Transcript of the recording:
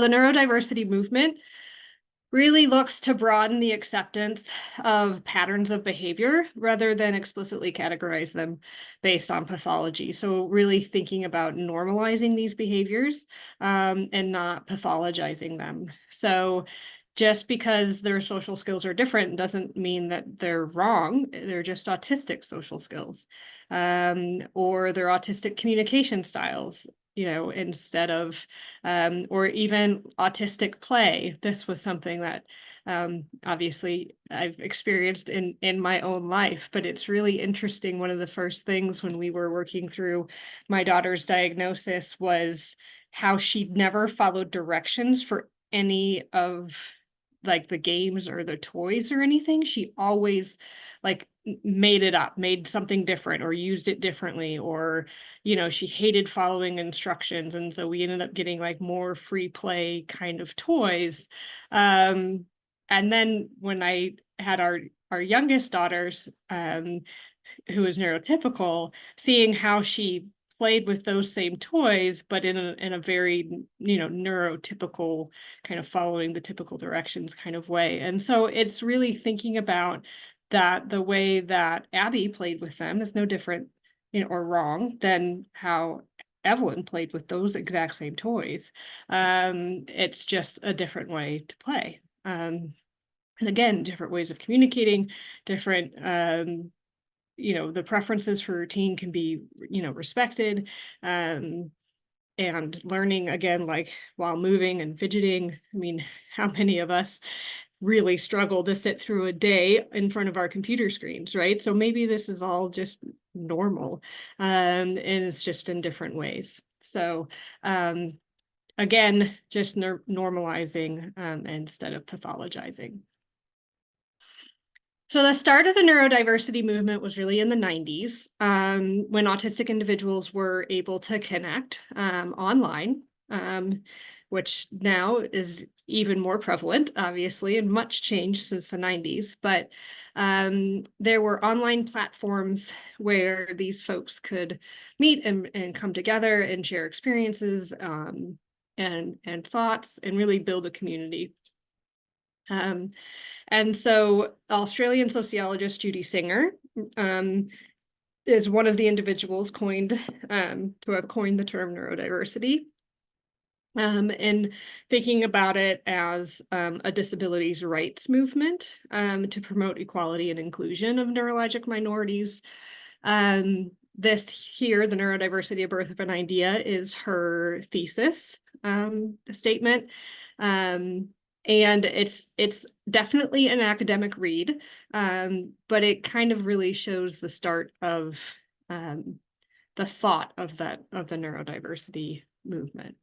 the neurodiversity movement really looks to broaden the acceptance of patterns of behavior rather than explicitly categorize them based on pathology. So really thinking about normalizing these behaviors and not pathologizing them. So just because their social skills are different doesn't mean that they're wrong. They're just autistic social skills, or they're autistic communication styles, instead of, or even autistic play. This was something that obviously I've experienced in my own life, but it's really interesting. One of the first things when we were working through my daughter's diagnosis was how she'd never followed directions for any of like the games or the toys or anything. She always like made it up, made something different or used it differently, or she hated following instructions, and so we ended up getting like more free play kind of toys. And then when I had our youngest daughters, who is neurotypical, seeing how she played with those same toys, but in a very, neurotypical kind of following the typical directions kind of way. And so it's really thinking about that the way that Abby played with them is no different, or wrong than how Evelyn played with those exact same toys. It's just a different way to play. And again, different ways of communicating, different the preferences for routine can be, respected, and learning again, like while moving and fidgeting. I mean, how many of us really struggle to sit through a day in front of our computer screens, right? So maybe this is all just normal, and it's just in different ways. So again, just normalizing instead of pathologizing. So the start of the neurodiversity movement was really in the 90s, when autistic individuals were able to connect online, which now is even more prevalent, obviously, and much changed since the 90s. But there were online platforms where these folks could meet and come together and share experiences and thoughts and really build a community. And so Australian sociologist Judy Singer is one of the individuals to have coined the term neurodiversity, and thinking about it as a disabilities rights movement to promote equality and inclusion of neurologic minorities. This here, the neurodiversity, a birth of an idea, is her thesis statement. And it's definitely an academic read, but it kind of really shows the start of the thought of the neurodiversity movement.